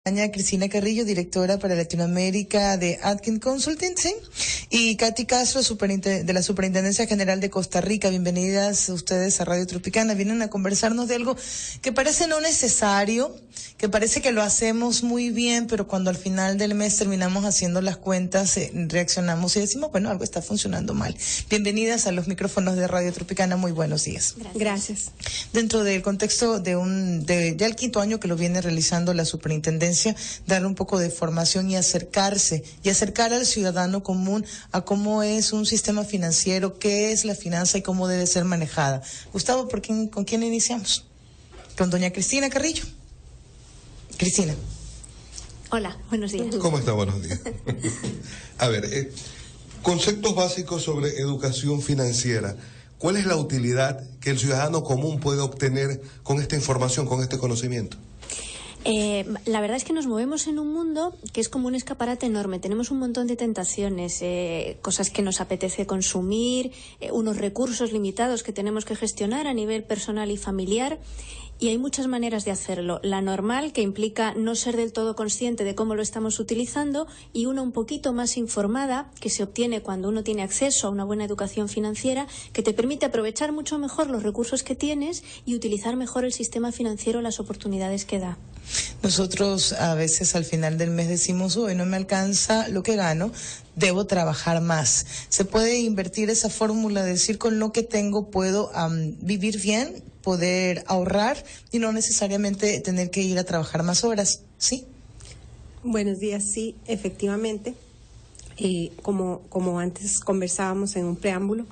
Cristina Carrillo, directora para Latinoamérica de Atkins Consulting, ¿sí? Y Katy Castro, de la Superintendencia General de Costa Rica. Bienvenidas ustedes a Radio Tropicana. Vienen a conversarnos de algo que parece no necesario, que parece que lo hacemos muy bien, pero cuando al final del mes terminamos haciendo las cuentas, reaccionamos y decimos, bueno, algo está funcionando mal. Bienvenidas a los micrófonos de Radio Tropicana. Muy buenos días. Gracias. Dentro del contexto de ya el quinto año que lo viene realizando la Superintendencia, darle un poco de formación y acercar al ciudadano común a cómo es un sistema financiero, qué es la finanza y cómo debe ser manejada. Gustavo, ¿con quién iniciamos? Con doña Cristina Carrillo. Cristina. Hola, buenos días. ¿Cómo está? Buenos días. A ver, conceptos básicos sobre educación financiera. ¿Cuál es la utilidad que el ciudadano común puede obtener con esta información, con este conocimiento? La verdad es que nos movemos en un mundo que es como un escaparate enorme. Tenemos un montón de tentaciones, cosas que nos apetece consumir, unos recursos limitados que tenemos que gestionar a nivel personal y familiar. Y hay muchas maneras de hacerlo. La normal, que implica no ser del todo consciente de cómo lo estamos utilizando, y una un poquito más informada, que se obtiene cuando uno tiene acceso a una buena educación financiera, que te permite aprovechar mucho mejor los recursos que tienes y utilizar mejor el sistema financiero, las oportunidades que da. Nosotros a veces al final del mes decimos, uy, no me alcanza lo que gano, debo trabajar más. ¿Se puede invertir esa fórmula de decir con lo que tengo puedo vivir bien, poder ahorrar y no necesariamente tener que ir a trabajar más horas? ¿Sí? Buenos días, sí, efectivamente. Como antes conversábamos en un preámbulo,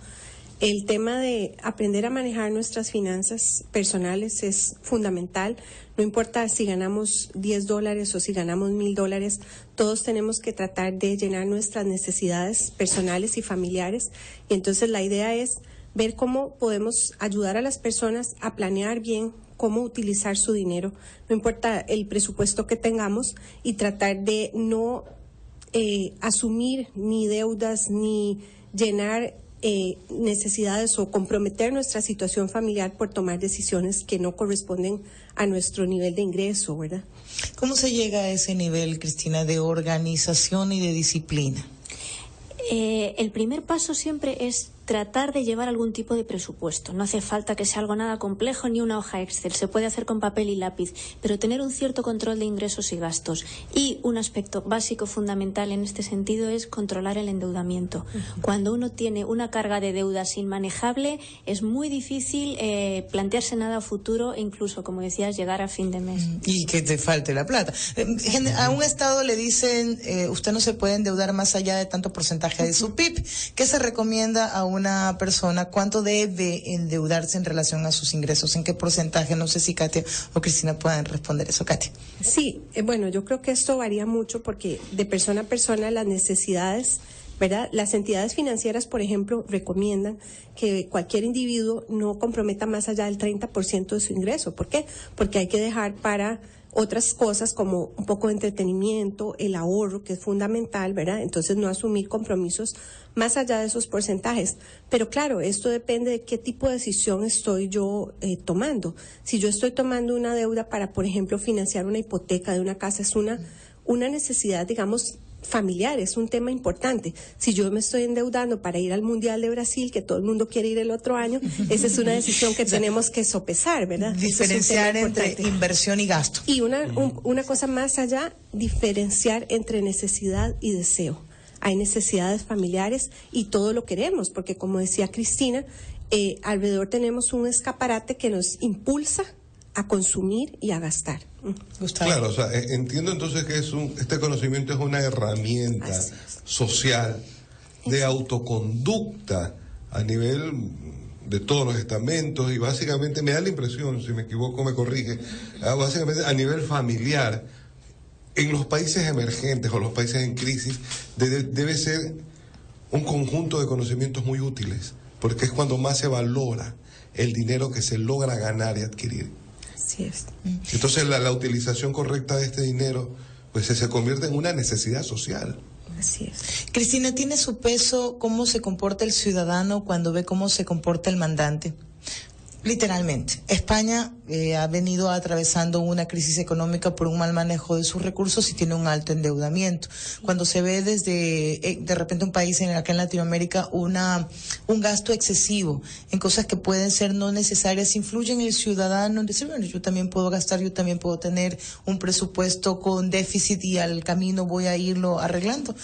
el tema de aprender a manejar nuestras finanzas personales es fundamental. No importa si ganamos $10 o si ganamos $1,000, todos tenemos que tratar de llenar nuestras necesidades personales y familiares. Y entonces la idea es ver cómo podemos ayudar a las personas a planear bien cómo utilizar su dinero, no importa el presupuesto que tengamos, y tratar de no asumir ni deudas ni llenar necesidades o comprometer nuestra situación familiar por tomar decisiones que no corresponden a nuestro nivel de ingreso, ¿verdad? ¿Cómo se llega a ese nivel, Cristina, de organización y de disciplina? El primer paso siempre es tratar de llevar algún tipo de presupuesto. No hace falta que sea algo nada complejo ni una hoja Excel. Se puede hacer con papel y lápiz, pero tener un cierto control de ingresos y gastos. Y un aspecto básico fundamental en este sentido es controlar el endeudamiento. Cuando uno tiene una carga de deudas inmanejable, es muy difícil plantearse nada a futuro e incluso, como decías, llegar a fin de mes. Y que te falte la plata. A un Estado le dicen, usted no se puede endeudar más allá de tanto porcentaje de su PIB. ¿Qué se recomienda a una persona? ¿Cuánto debe endeudarse en relación a sus ingresos? ¿En qué porcentaje? No sé si Katia o Cristina puedan responder eso. Katia. Sí, bueno, yo creo que esto varía mucho porque de persona a persona las necesidades, ¿verdad? Las entidades financieras, por ejemplo, recomiendan que cualquier individuo no comprometa más allá del 30% de su ingreso. ¿Por qué? Porque hay que dejar para otras cosas como un poco de entretenimiento, el ahorro, que es fundamental, ¿verdad? Entonces no asumir compromisos más allá de esos porcentajes. Pero claro, esto depende de qué tipo de decisión estoy yo tomando. Si yo estoy tomando una deuda para, por ejemplo, financiar una hipoteca de una casa, es una necesidad, digamos, familiar, es un tema importante. Si yo me estoy endeudando para ir al Mundial de Brasil, que todo el mundo quiere ir el otro año, esa es una decisión que tenemos que sopesar, ¿verdad? Diferenciar entre inversión y gasto. Y una cosa más allá, diferenciar entre necesidad y deseo. Hay necesidades familiares y todo lo queremos, porque como decía Cristina, alrededor tenemos un escaparate que nos impulsa a consumir y a gastar. Gustavo. Claro, o sea, entiendo entonces que este conocimiento es una herramienta social de autoconducta a nivel de todos los estamentos, y básicamente me da la impresión, si me equivoco me corrige, básicamente a nivel familiar, en los países emergentes o los países en crisis, debe ser un conjunto de conocimientos muy útiles, porque es cuando más se valora el dinero que se logra ganar y adquirir. Así es. Entonces la utilización correcta de este dinero pues se convierte en una necesidad social. Así es. Cristina, ¿tiene su peso cómo se comporta el ciudadano cuando ve cómo se comporta el mandante? Literalmente. España ha venido atravesando una crisis económica por un mal manejo de sus recursos y tiene un alto endeudamiento. Cuando se ve desde de repente un país acá en Latinoamérica un gasto excesivo en cosas que pueden ser no necesarias, influye en el ciudadano en decir, bueno, yo también puedo gastar, yo también puedo tener un presupuesto con déficit y al camino voy a irlo arreglando.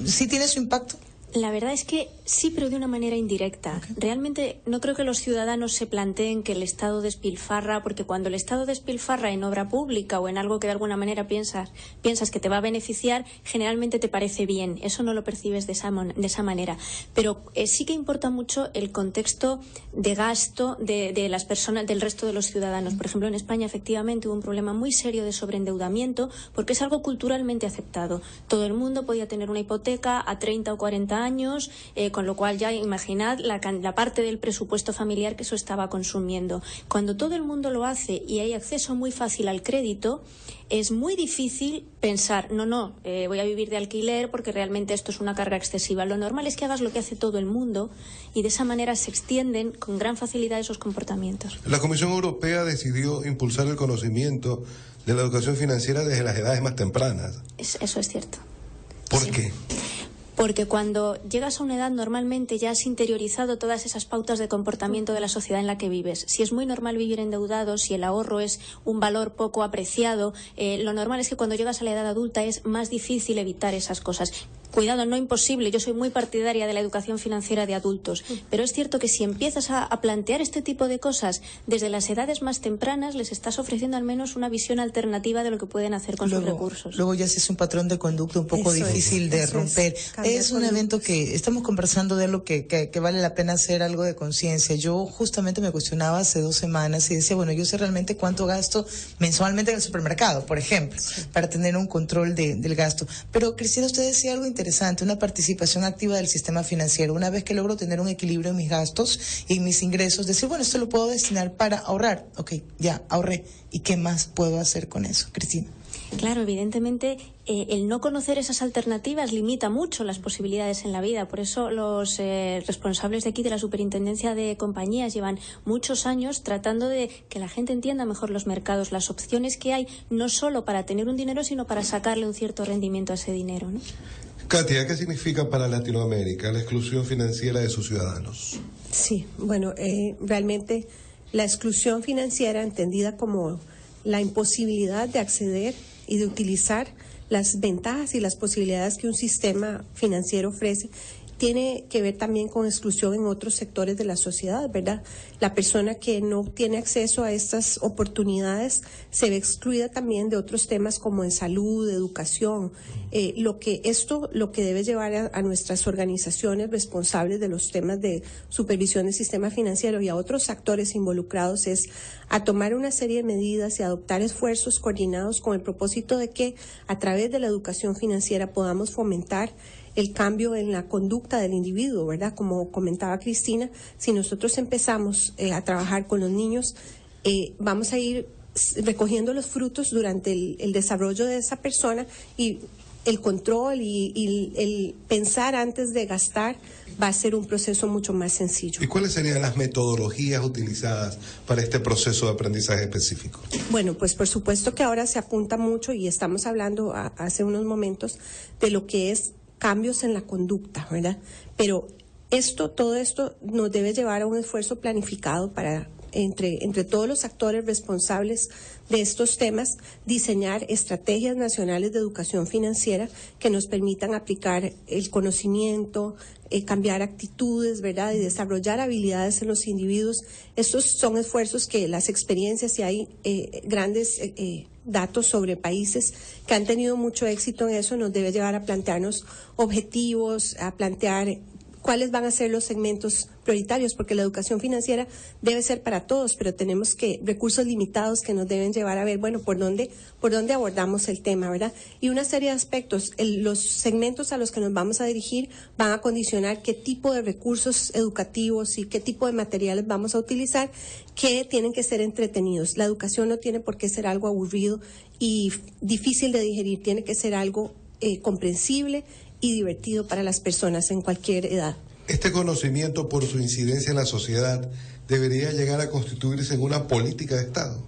¿Sí tiene su impacto? La verdad es que sí, pero de una manera indirecta. Okay. Realmente no creo que los ciudadanos se planteen que el Estado despilfarra, porque cuando el Estado despilfarra en obra pública o en algo que de alguna manera piensas que te va a beneficiar, generalmente te parece bien. Eso no lo percibes de esa manera. Pero sí que importa mucho el contexto de gasto de las personas, del resto de los ciudadanos. Por ejemplo, en España efectivamente hubo un problema muy serio de sobreendeudamiento porque es algo culturalmente aceptado. Todo el mundo podía tener una hipoteca a 30 o 40 años, con lo cual ya imaginad la parte del presupuesto familiar que eso estaba consumiendo. Cuando todo el mundo lo hace y hay acceso muy fácil al crédito, es muy difícil pensar, voy a vivir de alquiler porque realmente esto es una carga excesiva. Lo normal es que hagas lo que hace todo el mundo y de esa manera se extienden con gran facilidad esos comportamientos. La Comisión Europea decidió impulsar el conocimiento de la educación financiera desde las edades más tempranas. Eso es cierto. ¿Por qué? Porque cuando llegas a una edad normalmente ya has interiorizado todas esas pautas de comportamiento de la sociedad en la que vives. Si es muy normal vivir endeudado, si el ahorro es un valor poco apreciado, lo normal es que cuando llegas a la edad adulta es más difícil evitar esas cosas. Cuidado, no imposible, yo soy muy partidaria de la educación financiera de adultos, pero es cierto que si empiezas a plantear este tipo de cosas desde las edades más tempranas, les estás ofreciendo al menos una visión alternativa de lo que pueden hacer con sus recursos. Luego ya es un patrón de conducta un poco difícil de romper. Es un evento que estamos conversando de lo que vale la pena hacer algo de conciencia. Yo justamente me cuestionaba hace 2 semanas y decía, bueno, yo sé realmente cuánto gasto mensualmente en el supermercado, por ejemplo, para tener un control del gasto. Pero, Cristina, usted decía algo interesante, una participación activa del sistema financiero. Una vez que logro tener un equilibrio en mis gastos y en mis ingresos, decir, bueno, esto lo puedo destinar para ahorrar. Ok, ya, ahorré. ¿Y qué más puedo hacer con eso, Cristina? Claro, evidentemente el no conocer esas alternativas limita mucho las posibilidades en la vida. Por eso los responsables de aquí de la Superintendencia de Compañías llevan muchos años tratando de que la gente entienda mejor los mercados, las opciones que hay, no solo para tener un dinero, sino para sacarle un cierto rendimiento a ese dinero, ¿no? Katia, ¿qué significa para Latinoamérica la exclusión financiera de sus ciudadanos? Sí, bueno, realmente la exclusión financiera, entendida como la imposibilidad de acceder y de utilizar las ventajas y las posibilidades que un sistema financiero ofrece, tiene que ver también con exclusión en otros sectores de la sociedad, ¿verdad? La persona que no tiene acceso a estas oportunidades se ve excluida también de otros temas como en salud, educación. Lo que debe llevar a nuestras organizaciones responsables de los temas de supervisión del sistema financiero y a otros actores involucrados es a tomar una serie de medidas y adoptar esfuerzos coordinados con el propósito de que a través de la educación financiera podamos fomentar el cambio en la conducta del individuo, ¿verdad? Como comentaba Cristina, si nosotros empezamos a trabajar con los niños, vamos a ir recogiendo los frutos durante el desarrollo de esa persona y el control y el pensar antes de gastar va a ser un proceso mucho más sencillo. ¿Y cuáles serían las metodologías utilizadas para este proceso de aprendizaje específico? Bueno, pues por supuesto que ahora se apunta mucho y estamos hablando hace unos momentos de lo que es cambios en la conducta, ¿verdad? Pero todo esto nos debe llevar a un esfuerzo planificado para entre todos los actores responsables de estos temas, diseñar estrategias nacionales de educación financiera que nos permitan aplicar el conocimiento, cambiar actitudes, ¿verdad? Y desarrollar habilidades en los individuos. Estos son esfuerzos que las experiencias, y hay grandes datos sobre países que han tenido mucho éxito en eso, nos debe llevar a plantearnos objetivos, a plantear cuáles van a ser los segmentos prioritarios, porque la educación financiera debe ser para todos, pero tenemos recursos limitados que nos deben llevar a ver, bueno, por dónde abordamos el tema, ¿verdad? Y una serie de aspectos, los segmentos a los que nos vamos a dirigir van a condicionar qué tipo de recursos educativos y qué tipo de materiales vamos a utilizar, que tienen que ser entretenidos. La educación no tiene por qué ser algo aburrido y difícil de digerir, tiene que ser algo comprensible y divertido para las personas en cualquier edad. Este conocimiento, por su incidencia en la sociedad, debería llegar a constituirse en una política de Estado.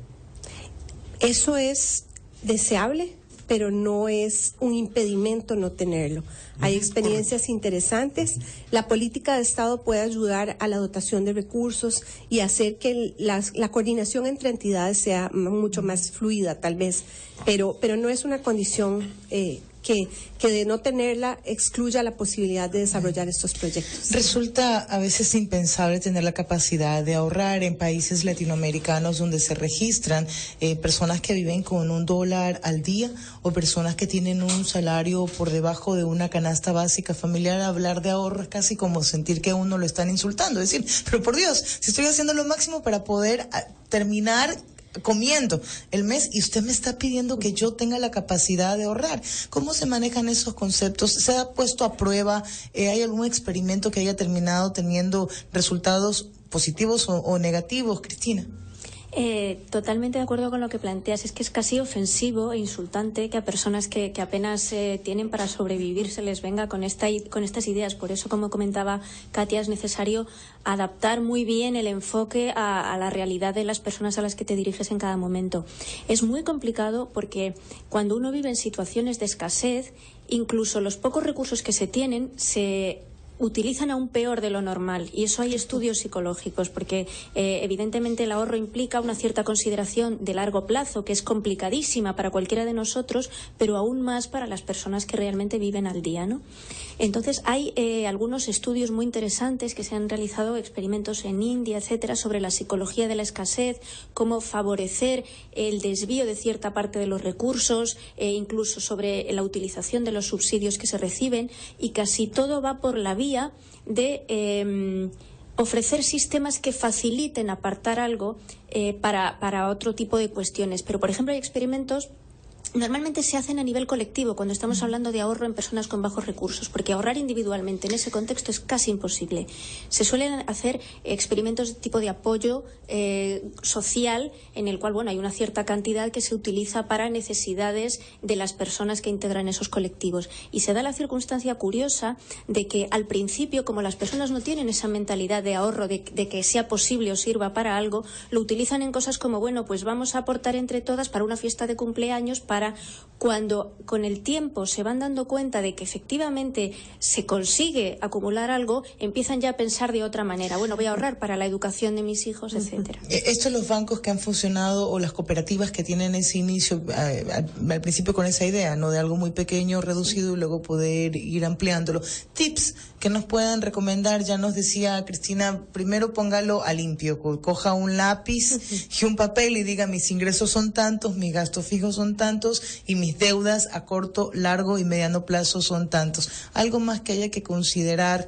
Eso es deseable, pero no es un impedimento no tenerlo. Hay experiencias interesantes. La política de Estado puede ayudar a la dotación de recursos y hacer que la coordinación entre entidades sea mucho más fluida, tal vez, pero no es una condición que de no tenerla excluya la posibilidad de desarrollar estos proyectos. Resulta a veces impensable tener la capacidad de ahorrar en países latinoamericanos donde se registran personas que viven con $1 al día o personas que tienen un salario por debajo de una canasta básica familiar. Hablar de ahorro es casi como sentir que a uno lo están insultando, es decir, pero por Dios, si estoy haciendo lo máximo para poder terminar comiendo el mes y usted me está pidiendo que yo tenga la capacidad de ahorrar. ¿Cómo se manejan esos conceptos? ¿Se ha puesto a prueba? ¿Hay algún experimento que haya terminado teniendo resultados positivos o negativos, Cristina? Totalmente de acuerdo con lo que planteas. Es que es casi ofensivo e insultante que a personas que apenas tienen para sobrevivir se les venga con estas ideas. Por eso, como comentaba Katia, es necesario adaptar muy bien el enfoque a la realidad de las personas a las que te diriges en cada momento. Es muy complicado porque cuando uno vive en situaciones de escasez, incluso los pocos recursos que se tienen se utilizan aún peor de lo normal, y eso hay estudios psicológicos, porque evidentemente el ahorro implica una cierta consideración de largo plazo que es complicadísima para cualquiera de nosotros, pero aún más para las personas que realmente viven al día, ¿no? Entonces hay algunos estudios muy interesantes que se han realizado, experimentos en India, etcétera, sobre la psicología de la escasez, cómo favorecer el desvío de cierta parte de los recursos, incluso sobre la utilización de los subsidios que se reciben, y casi todo va por la vía de ofrecer sistemas que faciliten apartar algo para otro tipo de cuestiones. Pero, por ejemplo, hay experimentos. Normalmente se hacen a nivel colectivo cuando estamos hablando de ahorro en personas con bajos recursos, porque ahorrar individualmente en ese contexto es casi imposible. Se suelen hacer experimentos de tipo de apoyo social, en el cual hay una cierta cantidad que se utiliza para necesidades de las personas que integran esos colectivos. Y se da la circunstancia curiosa de que al principio, como las personas no tienen esa mentalidad de ahorro, de que sea posible o sirva para algo, lo utilizan en cosas como, pues vamos a aportar entre todas para una fiesta de cumpleaños, para cuando con el tiempo se van dando cuenta de que efectivamente se consigue acumular algo, empiezan ya a pensar de otra manera. Voy a ahorrar para la educación de mis hijos, etcétera. Estos los bancos que han funcionado o las cooperativas que tienen ese inicio al principio con esa idea, ¿no? De algo muy pequeño, reducido, y luego poder ir ampliándolo. Tips que nos puedan recomendar. Ya nos decía Cristina, primero póngalo a limpio, coja un lápiz y un papel y diga: mis ingresos son tantos, mis gastos fijos son tantos y mis deudas a corto, largo y mediano plazo son tantos. Algo más que haya que considerar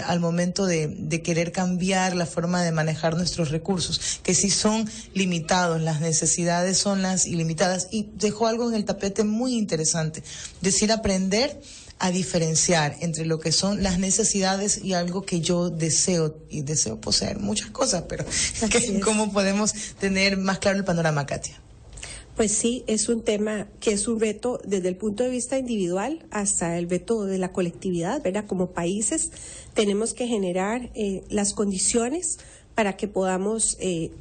al momento de querer cambiar la forma de manejar nuestros recursos, que si son limitados, las necesidades son las ilimitadas. Y dejó algo en el tapete muy interesante, decir aprender a diferenciar entre lo que son las necesidades y algo que yo deseo, y deseo poseer muchas cosas, pero ¿cómo podemos tener más claro el panorama, Katia? Pues sí, es un tema que es un reto desde el punto de vista individual hasta el reto de la colectividad, ¿verdad? Como países tenemos que generar las condiciones para que podamos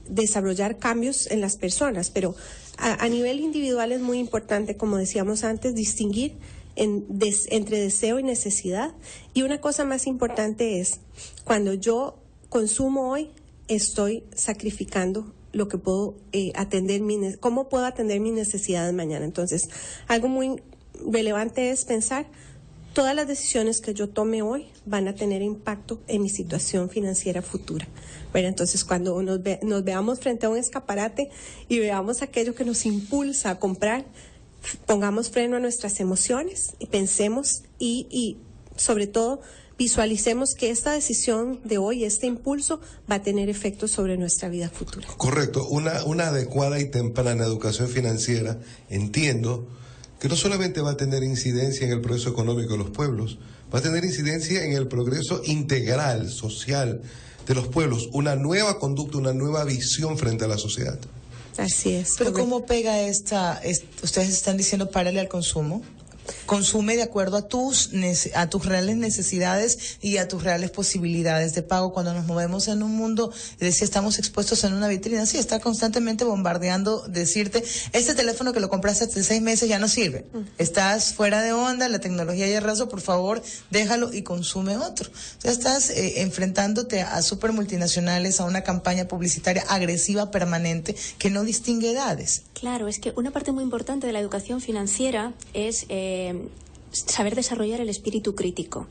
desarrollar cambios en las personas, pero a nivel individual es muy importante, como decíamos antes, distinguir entre deseo y necesidad. Y una cosa más importante es, cuando yo consumo hoy, estoy sacrificando lo que puedo cómo puedo atender mis necesidades mañana. Entonces, algo muy relevante es pensar, todas las decisiones que yo tome hoy van a tener impacto en mi situación financiera futura. Bueno, entonces, cuando nos veamos frente a un escaparate y veamos aquello que nos impulsa a comprar, pongamos freno a nuestras emociones y pensemos y sobre todo visualicemos que esta decisión de hoy, este impulso, va a tener efectos sobre nuestra vida futura. Correcto. Una adecuada y temprana educación financiera, entiendo, que no solamente va a tener incidencia en el progreso económico de los pueblos, va a tener incidencia en el progreso integral, social de los pueblos, una nueva conducta, una nueva visión frente a la sociedad. Así es. Pero ¿cómo pega ustedes están diciendo párale al consumo? Consume de acuerdo a tus reales necesidades y a tus reales posibilidades de pago. Cuando nos movemos en un mundo, si estamos expuestos en una vitrina, sí, está constantemente bombardeando, decirte, este teléfono que lo compraste hace 6 meses ya no sirve. Estás fuera de onda, la tecnología ya arrasó, por favor, déjalo y consume otro. O sea, estás enfrentándote a super multinacionales, a una campaña publicitaria agresiva permanente que no distingue edades. Claro, es que una parte muy importante de la educación financiera es saber desarrollar el espíritu crítico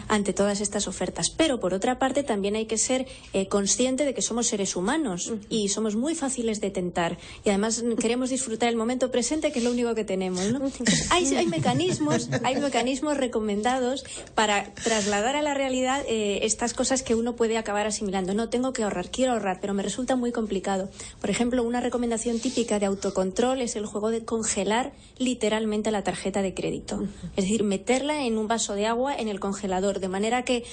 ante todas estas ofertas. Pero, por otra parte, también hay que ser consciente de que somos seres humanos y somos muy fáciles de tentar. Y además queremos disfrutar el momento presente, que es lo único que tenemos, ¿no? Entonces, hay mecanismos recomendados para trasladar a la realidad estas cosas que uno puede acabar asimilando. No, tengo que ahorrar, quiero ahorrar, pero me resulta muy complicado. Por ejemplo, una recomendación típica de autocontrol es el juego de congelar literalmente la tarjeta de crédito. Es decir, meterla en un vaso de agua en el congelador, de manera que,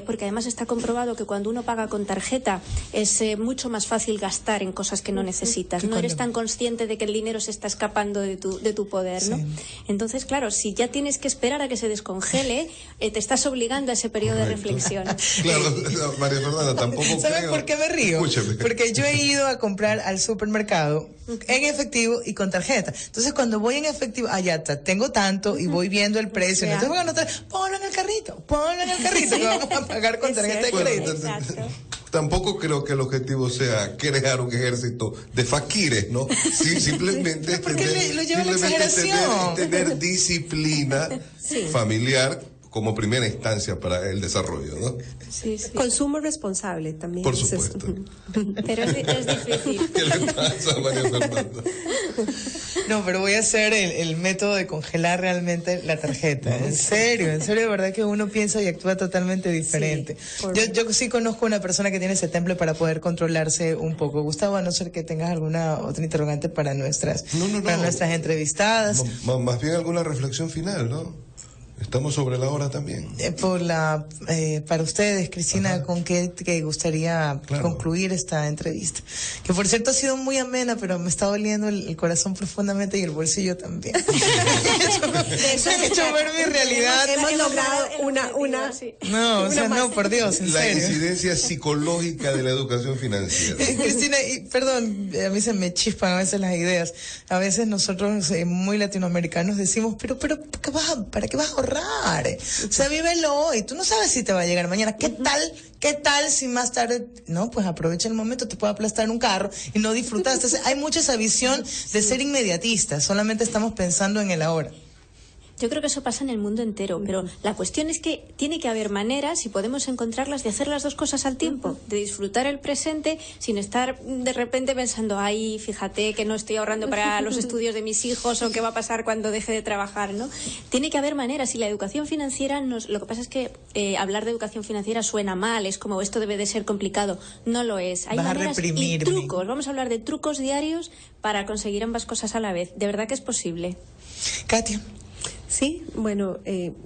porque además está comprobado que cuando uno paga con tarjeta es mucho más fácil gastar en cosas que no necesitas. No eres tan consciente de que el dinero se está escapando de tu poder, ¿no? Sí. Entonces, claro, si ya tienes que esperar a que se descongele, te estás obligando a ese periodo de reflexión. Claro, María Fernanda, tampoco ¿Sabes por qué me río? Escúchame. Porque yo he ido a comprar al supermercado en efectivo y con tarjeta. Entonces, cuando voy en efectivo, ya está, tengo tanto y voy viendo el precio. Entonces voy a anotar, ponlo en el carrito, que vamos a pagar con tarjeta de crédito. Tampoco creo que el objetivo sea crear un ejército de faquires, ¿no? Sí, simplemente tener disciplina familiar como primera instancia para el desarrollo, ¿no? Sí. Consumo responsable también. Por supuesto. Pero es difícil. ¿Qué le pasa a María Fernanda? No, pero voy a hacer el método de congelar realmente la tarjeta. En serio, de verdad que uno piensa y actúa totalmente diferente. Sí, yo sí conozco una persona que tiene ese temple para poder controlarse un poco. Gustavo, a no ser que tengas alguna otra interrogante para nuestras entrevistadas. Más bien alguna reflexión final, ¿no? Estamos sobre la hora también. Para ustedes, Cristina, ajá, ¿con qué te gustaría concluir esta entrevista? Que por cierto ha sido muy amena, pero me está doliendo el corazón profundamente y el bolsillo también. Me han hecho ver mi realidad. Hemos logrado una. No, por Dios, en la serio. incidencia psicológica de la educación financiera. Cristina, perdón, a mí se me chispan a veces las ideas. A veces nosotros, muy latinoamericanos, decimos, pero ¿para qué vas a ahorrar? O sea, vívelo hoy. Tú no sabes si te va a llegar mañana. ¿Qué tal si más tarde? No, pues aprovecha el momento, te puede aplastar un carro y no disfrutaste. O sea, hay mucha esa visión de ser inmediatista. Solamente estamos pensando en el ahora. Yo creo que eso pasa en el mundo entero, pero la cuestión es que tiene que haber maneras, y podemos encontrarlas, de hacer las dos cosas al tiempo, de disfrutar el presente sin estar de repente pensando, ay, fíjate que no estoy ahorrando para los estudios de mis hijos o qué va a pasar cuando deje de trabajar, ¿no? Tiene que haber maneras, y la educación financiera, lo que pasa es que hablar de educación financiera suena mal, es como esto debe de ser complicado. No lo es. Hay maneras y trucos. Vamos a hablar de trucos diarios para conseguir ambas cosas a la vez. De verdad que es posible. Katia. Sí, bueno,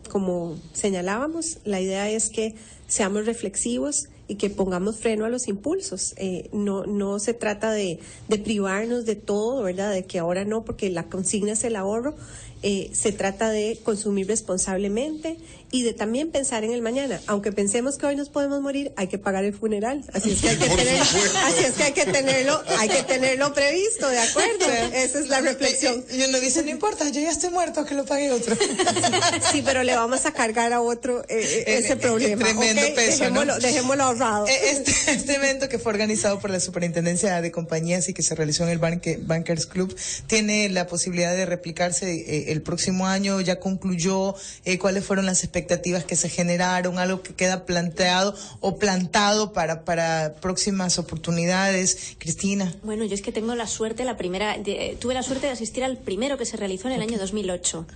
como señalábamos, la idea es que seamos reflexivos y que pongamos freno a los impulsos. No se trata de privarnos de todo, ¿verdad? De que ahora no, porque la consigna es el ahorro. Se trata de consumir responsablemente y de también pensar en el mañana. Aunque pensemos que hoy nos podemos morir, hay que pagar el funeral. Así es que hay que tenerlo previsto, ¿de acuerdo? Esa es la reflexión. Y uno dice, no importa, yo ya estoy muerto, que lo pague otro. Sí, pero le vamos a cargar a otro ese problema. Tremendo peso, dejémoslo ahorrado. Este evento, que fue organizado por la Superintendencia de Compañías y que se realizó en el Bankers Club, tiene la posibilidad de replicarse el próximo año. Ya concluyó. ¿Cuáles fueron las expectativas que se generaron? Algo que queda planteado o plantado para próximas oportunidades. Cristina. Bueno, yo es que tengo la suerte, tuve la suerte de asistir al primero que se realizó en el año 2008.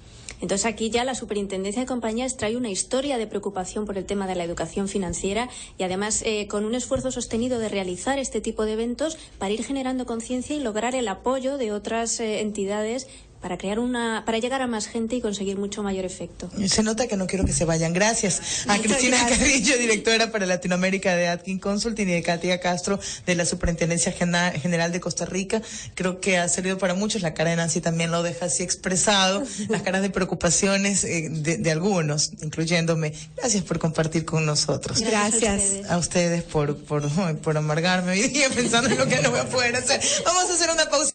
Entonces aquí ya la Superintendencia de Compañías trae una historia de preocupación por el tema de la educación financiera y además con un esfuerzo sostenido de realizar este tipo de eventos para ir generando conciencia y lograr el apoyo de otras entidades para llegar a más gente y conseguir mucho mayor efecto. Se nota que no quiero que se vayan. Gracias a Cristina Carrillo, directora para Latinoamérica de Atkin Consulting, y de Katia Castro, de la Superintendencia General de Costa Rica. Creo que ha servido para muchos. La cara de Nancy también lo deja así expresado, las caras de preocupaciones de algunos, incluyéndome. Gracias por compartir con nosotros. Gracias. A ustedes por amargarme hoy día pensando en lo que no voy a poder hacer. Vamos a hacer una pausa.